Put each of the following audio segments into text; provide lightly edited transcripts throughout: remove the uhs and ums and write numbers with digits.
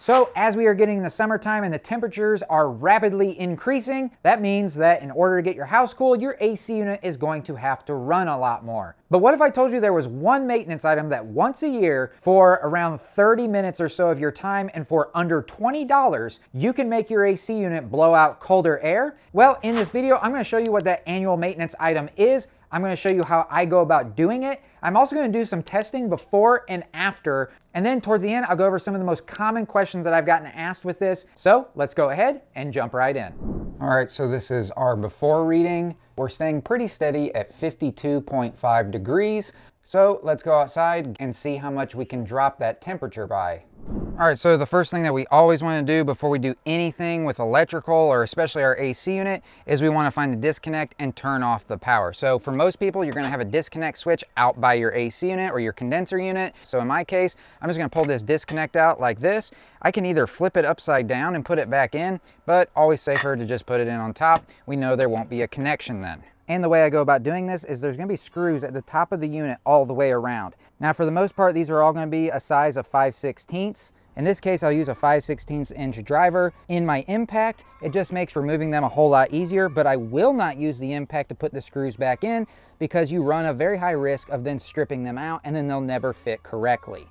So as we are getting in the summertime and the temperatures are rapidly increasing, that means that in order to get your house cool, your AC unit is going to have to run a lot more. But what if I told you there was one maintenance item that once a year for around 30 minutes or so of your time and for under $20, you can make your AC unit blow out colder air? Well, in this video, I'm going to show you what that annual maintenance item is. I'm going to show you how I go about doing it. I'm also going to do some testing before and after. And then towards the end, I'll go over some of the most common questions that I've gotten asked with this. So let's go ahead and jump right in. All right, so this is our before reading. We're staying pretty steady at 52.5 degrees. So let's go outside and see how much we can drop that temperature by. All right, so the first thing that we always want to do before we do anything with electrical or especially our AC unit is we want to find the disconnect and turn off the power. So for most people, you're going to have a disconnect switch out by your AC unit or your condenser unit. So in my case, I'm just going to pull this disconnect out like this. I can either flip it upside down and put it back in, but always safer to just put it in on top. We know there won't be a connection then. And the way I go about doing this is there's going to be screws at the top of the unit all the way around. Now for the most part, these are all going to be a size of 5/16. In this case, I'll use a 5/16 inch driver. In my impact, it just makes removing them a whole lot easier, but I will not use the impact to put the screws back in because you run a very high risk of then stripping them out and then they'll never fit correctly.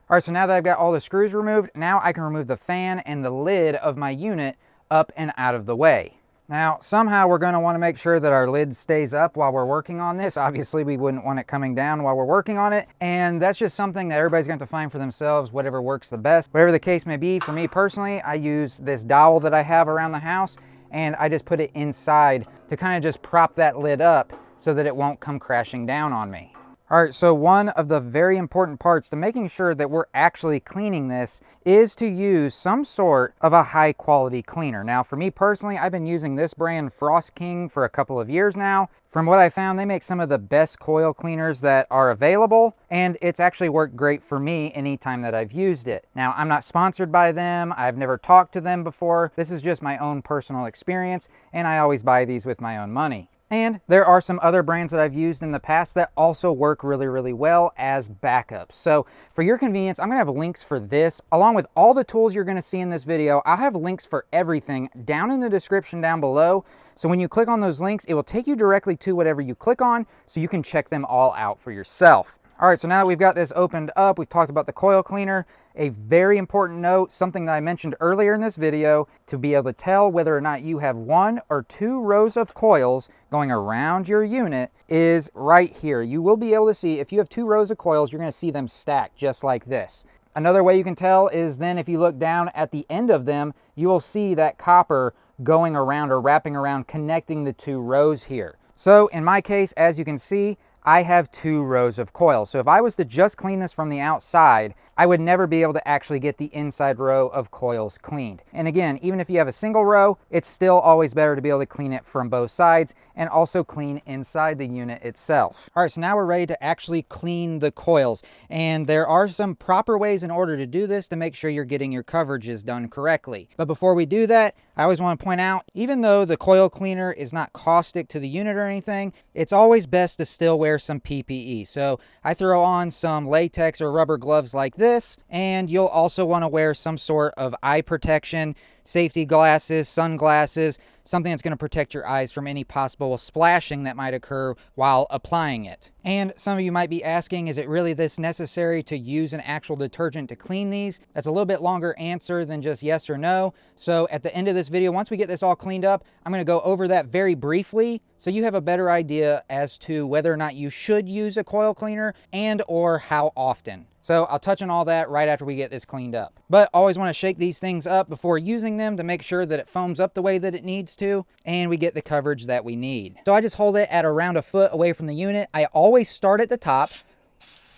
All right, so now that I've got all the screws removed, now I can remove the fan and the lid of my unit up and out of the way. Now, somehow we're going to want to make sure that our lid stays up while we're working on this. Obviously, we wouldn't want it coming down while we're working on it. And that's just something that everybody's going to have to find for themselves, whatever works the best. Whatever the case may be, for me personally, I use this dowel that I have around the house, and I just put it inside to kind of just prop that lid up so that it won't come crashing down on me. All right, so one of the very important parts to making sure that we're actually cleaning this is to use some sort of a high quality cleaner. Now, for me personally, I've been using this brand Frost King for a couple of years now. From what I found, they make some of the best coil cleaners that are available, and it's actually worked great for me anytime that I've used it. Now, I'm not sponsored by them. I've never talked to them before. This is just my own personal experience, and I always buy these with my own money. And there are some other brands that I've used in the past that also work really, really well as backups. So for your convenience, I'm gonna have links for this, along with all the tools you're gonna see in this video. I'll have links for everything down in the description down below. So when you click on those links, it will take you directly to whatever you click on so you can check them all out for yourself. All right, so now that we've got this opened up, we've talked about the coil cleaner. A very important note, something that I mentioned earlier in this video, to be able to tell whether or not you have 1 or 2 rows of coils going around your unit is right here. You will be able to see, if you have 2 rows of coils, you're gonna see them stacked just like this. Another way you can tell is then if you look down at the end of them, you will see that copper going around or wrapping around, connecting the 2 rows here. So in my case, as you can see, I have 2 rows of coils. So if I was to just clean this from the outside, I would never be able to actually get the inside row of coils cleaned. And again, even if you have a single row, it's still always better to be able to clean it from both sides and also clean inside the unit itself. All right, so now we're ready to actually clean the coils. And there are some proper ways in order to do this to make sure you're getting your coverages done correctly. But before we do that, I always want to point out, even though the coil cleaner is not caustic to the unit or anything, it's always best to still wear some PPE. So I throw on some latex or rubber gloves like this, and you'll also want to wear some sort of eye protection, safety glasses, sunglasses, something that's going to protect your eyes from any possible splashing that might occur while applying it. And some of you might be asking, is it really this necessary to use an actual detergent to clean these? That's a little bit longer answer than just yes or no. So at the end of this video, once we get this all cleaned up, I'm going to go over that very briefly so you have a better idea as to whether or not you should use a coil cleaner and or how often. So I'll touch on all that right after we get this cleaned up. But always want to shake these things up before using them to make sure that it foams up the way that it needs to and we get the coverage that we need. So I just hold it at around a foot away from the unit. I always start at the top.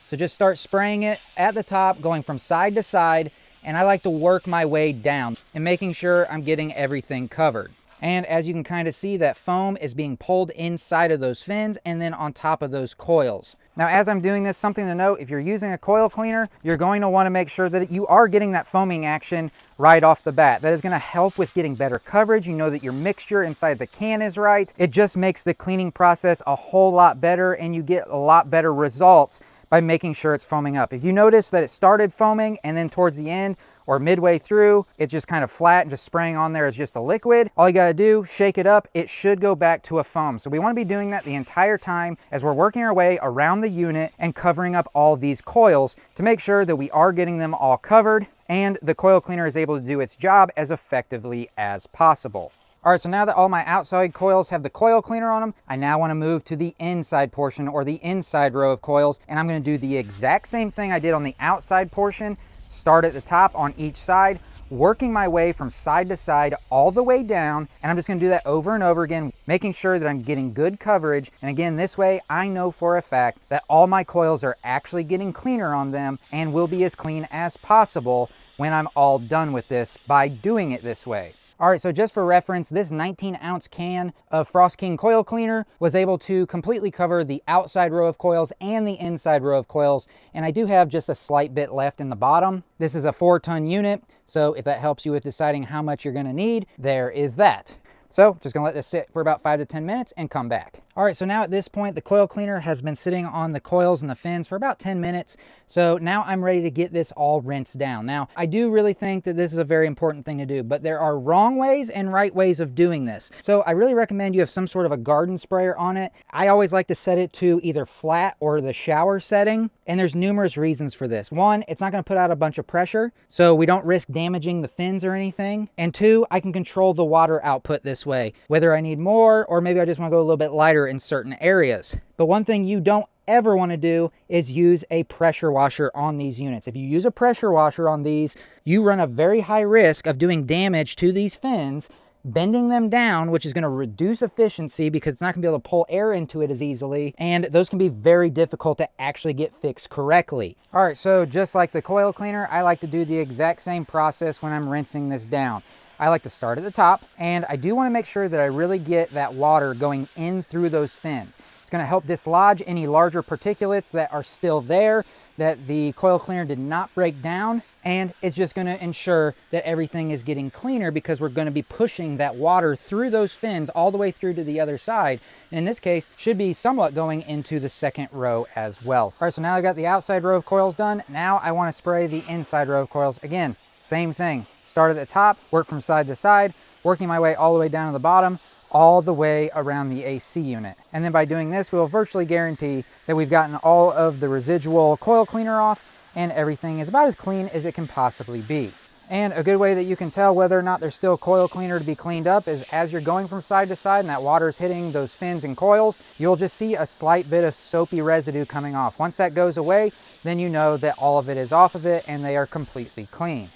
So just start spraying it at the top, going from side to side, and I like to work my way down and making sure I'm getting everything covered. And as you can kind of see, that foam is being pulled inside of those fins and then on top of those coils. Now, as I'm doing this, something to note, if you're using a coil cleaner, you're going to want to make sure that you are getting that foaming action right off the bat. That is going to help with getting better coverage. You know that your mixture inside the can is right. It just makes the cleaning process a whole lot better and you get a lot better results by making sure it's foaming up. If you notice that it started foaming and then towards the end or midway through, it's just kind of flat and just spraying on there as just a liquid, all you gotta do, shake it up, it should go back to a foam. So we wanna be doing that the entire time as we're working our way around the unit and covering up all these coils to make sure that we are getting them all covered and the coil cleaner is able to do its job as effectively as possible. All right, so now that all my outside coils have the coil cleaner on them, I now want to move to the inside portion or the inside row of coils, and I'm going to do the exact same thing I did on the outside portion. Start at the top on each side, working my way from side to side all the way down, and I'm just going to do that over and over again, making sure that I'm getting good coverage. And again, this way I know for a fact that all my coils are actually getting cleaner on them and will be as clean as possible when I'm all done with this by doing it this way. All right, so just for reference, this 19-ounce can of Frost King coil cleaner was able to completely cover the outside row of coils and the inside row of coils, and I do have just a slight bit left in the bottom. This is a 4-ton unit, so if that helps you with deciding how much you're gonna need, there is that. So just gonna let this sit for about 5 to 10 minutes and come back. All right, so now at this point, the coil cleaner has been sitting on the coils and the fins for about 10 minutes. So now I'm ready to get this all rinsed down. Now, I do really think that this is a very important thing to do, but there are wrong ways and right ways of doing this. So I really recommend you have some sort of a garden sprayer on it. I always like to set it to either flat or the shower setting. And there's numerous reasons for this. One, it's not gonna put out a bunch of pressure, so we don't risk damaging the fins or anything. And two, I can control the water output this way, whether I need more or maybe I just wanna go a little bit lighter in certain areas. But one thing you don't ever want to do is use a pressure washer on these units. If you use a pressure washer on these, you run a very high risk of doing damage to these fins, bending them down, which is going to reduce efficiency because it's not going to be able to pull air into it as easily, and those can be very difficult to actually get fixed correctly. All right, so just like the coil cleaner, I like to do the exact same process when I'm rinsing this down. I like to start at the top, and I do want to make sure that I really get that water going in through those fins. It's going to help dislodge any larger particulates that are still there that the coil cleaner did not break down, and it's just going to ensure that everything is getting cleaner because we're going to be pushing that water through those fins all the way through to the other side. And in this case, should be somewhat going into the second row as well. All right, so now I've got the outside row of coils done. Now I want to spray the inside row of coils. Again, same thing. Start at the top, work from side to side, working my way all the way down to the bottom, all the way around the AC unit. And then by doing this, we'll virtually guarantee that we've gotten all of the residual coil cleaner off and everything is about as clean as it can possibly be. And a good way that you can tell whether or not there's still coil cleaner to be cleaned up is as you're going from side to side and that water is hitting those fins and coils, you'll just see a slight bit of soapy residue coming off. Once that goes away, then you know that all of it is off of it and they are completely clean.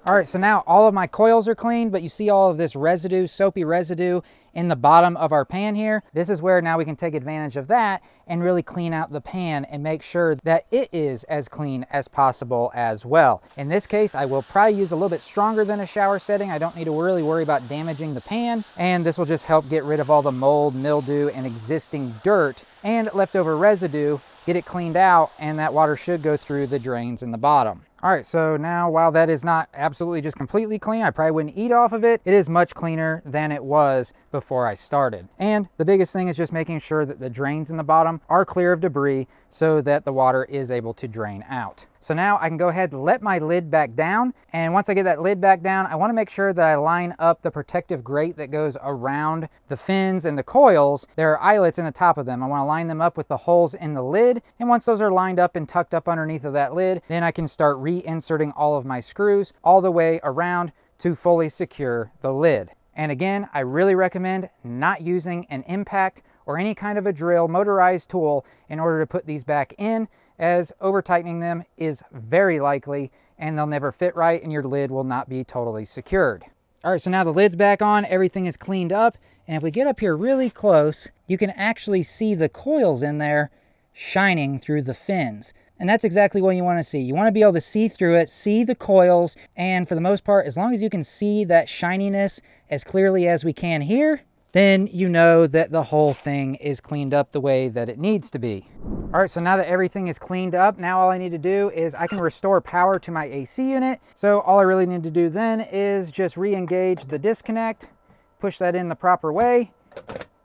All right, so now all of my coils are clean, but you see all of this residue, soapy residue in the bottom of our pan here. This is where now we can take advantage of that and really clean out the pan and make sure that it is as clean as possible as well. In this case, I will probably use a little bit stronger than a shower setting. I don't need to really worry about damaging the pan, and this will just help get rid of all the mold, mildew, and existing dirt and leftover residue, get it cleaned out, and that water should go through the drains in the bottom. All right, so now while that is not absolutely just completely clean, I probably wouldn't eat off of it, it is much cleaner than it was before I started. And the biggest thing is just making sure that the drains in the bottom are clear of debris so that the water is able to drain out. So now I can go ahead and let my lid back down. And once I get that lid back down, I want to make sure that I line up the protective grate that goes around the fins and the coils. There are eyelets in the top of them. I want to line them up with the holes in the lid. And once those are lined up and tucked up underneath of that lid, then I can start reinserting all of my screws all the way around to fully secure the lid. And again, I really recommend not using an impact or any kind of a drill, motorized tool in order to put these back in, as over tightening them is very likely and they'll never fit right and your lid will not be totally secured. All right, so now the lid's back on, everything is cleaned up. And if we get up here really close, you can actually see the coils in there shining through the fins. And that's exactly what you want to see. You want to be able to see through it, see the coils, and for the most part, as long as you can see that shininess as clearly as we can here, then you know that the whole thing is cleaned up the way that it needs to be. All right, so now that everything is cleaned up, now all I need to do is I can restore power to my AC unit. So all I really need to do then is just re-engage the disconnect, push that in the proper way,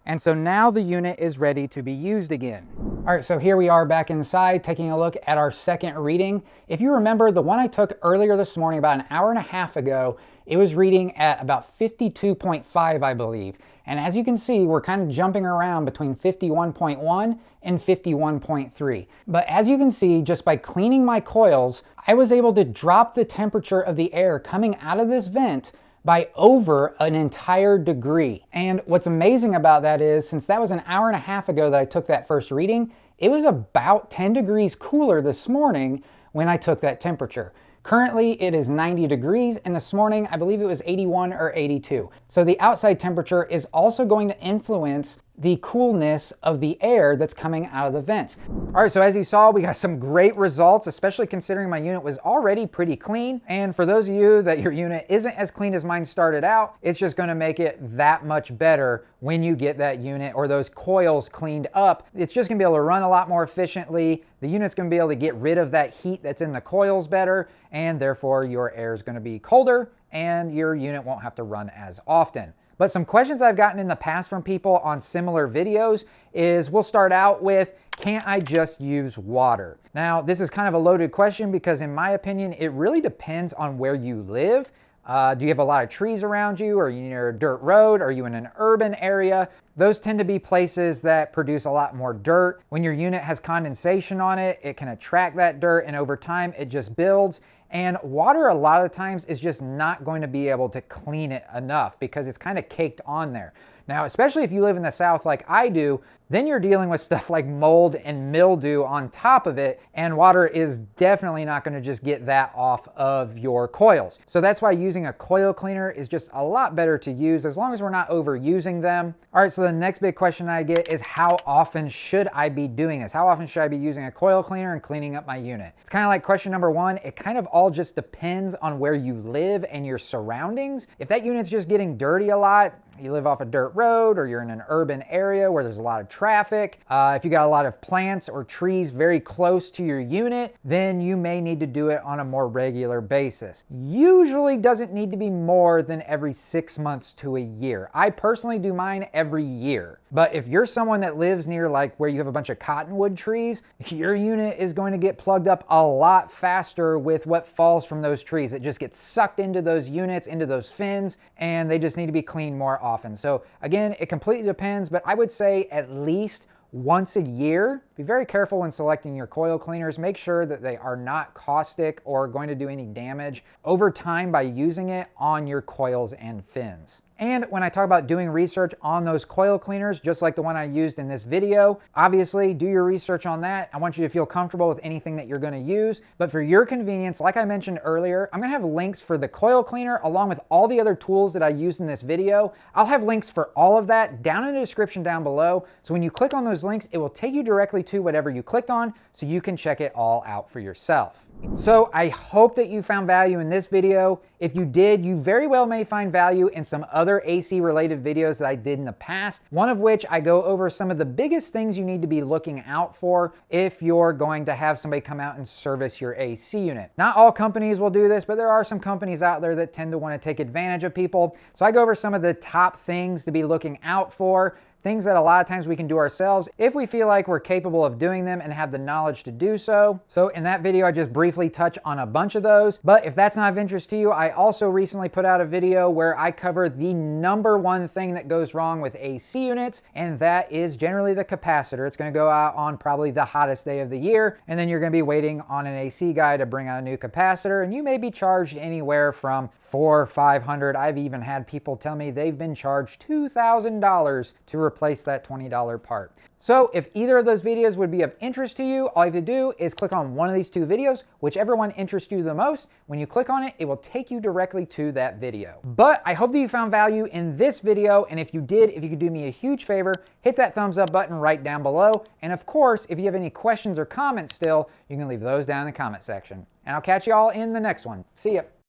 And so now the unit is ready to be used again. All right, so here we are back inside taking a look at our second reading. If you remember, the one I took earlier this morning, about an hour and a half ago, it was reading at about 52.5, I believe. And as you can see, we're kind of jumping around between 51.1 and 51.3. But as you can see, just by cleaning my coils, I was able to drop the temperature of the air coming out of this vent by over an entire degree. And what's amazing about that is, since that was an hour and a half ago that I took that first reading, it was about 10 degrees cooler this morning when I took that temperature. Currently, it is 90 degrees, and this morning, I believe it was 81 or 82. So the outside temperature is also going to influence the coolness of the air that's coming out of the vents. All right, so as you saw, we got some great results, especially considering my unit was already pretty clean. And for those of you that your unit isn't as clean as mine started out, it's just gonna make it that much better when you get that unit or those coils cleaned up. It's just gonna be able to run a lot more efficiently. The unit's gonna be able to get rid of that heat that's in the coils better, and therefore your air is gonna be colder and your unit won't have to run as often. But some questions I've gotten in the past from people on similar videos is, we'll start out with, can't I just use water? Now, this is kind of a loaded question because in my opinion, it really depends on where you live. Do you have a lot of trees around you? Are you near a dirt road? Are you in an urban area? Those tend to be places that produce a lot more dirt. When your unit has condensation on it, it can attract that dirt, and over time it just builds. And water a lot of times is just not going to be able to clean it enough because it's kind of caked on there. Now, especially if you live in the South like I do, then you're dealing with stuff like mold and mildew on top of it, and water is definitely not going to just get that off of your coils. So that's why using a coil cleaner is just a lot better to use as long as we're not overusing them. All right, so the next big question I get is, how often should I be doing this? How often should I be using a coil cleaner and cleaning up my unit? It's kind of like question number one. It kind of all just depends on where you live and your surroundings. If that unit's just getting dirty a lot, you live off a dirt road, or you're in an urban area where there's a lot of traffic, if you got a lot of plants or trees very close to your unit, then you may need to do it on a more regular basis. Usually doesn't need to be more than every 6 months to a year. I personally do mine every year. But if you're someone that lives near like where you have a bunch of cottonwood trees, your unit is going to get plugged up a lot faster with what falls from those trees. It just gets sucked into those units, into those fins, and they just need to be cleaned more often. So again, it completely depends, but I would say at least once a year. Be very careful when selecting your coil cleaners. Make sure that they are not caustic or going to do any damage over time by using it on your coils and fins. And when I talk about doing research on those coil cleaners, just like the one I used in this video, obviously do your research on that. I want you to feel comfortable with anything that you're going to use. But for your convenience, like I mentioned earlier, I'm going to have links for the coil cleaner along with all the other tools that I used in this video. I'll have links for all of that down in the description down below. So when you click on those links, it will take you directly to whatever you clicked on so you can check it all out for yourself. So I hope that you found value in this video. If you did, you very well may find value in some other AC related videos that I did in the past, one of which I go over some of the biggest things you need to be looking out for if you're going to have somebody come out and service your AC unit. Not all companies will do this, but there are some companies out there that tend to want to take advantage of people. So I go over some of the top things to be looking out for. Things that a lot of times we can do ourselves if we feel like we're capable of doing them and have the knowledge to do so. So in that video, I just briefly touch on a bunch of those. But if that's not of interest to you, I also recently put out a video where I cover the number one thing that goes wrong with AC units, and that is generally the capacitor. It's going to go out on probably the hottest day of the year, and then you're going to be waiting on an AC guy to bring out a new capacitor, and you may be charged anywhere from $400 or $500. I've even had people tell me they've been charged $2,000 to replace that $20 part. So if either of those videos would be of interest to you, all you have to do is click on one of these two videos, whichever one interests you the most. When you click on it, it will take you directly to that video. But I hope that you found value in this video, and if you did, if you could do me a huge favor, hit that thumbs up button right down below. And of course, if you have any questions or comments still, you can leave those down in the comment section. And I'll catch you all in the next one. See ya.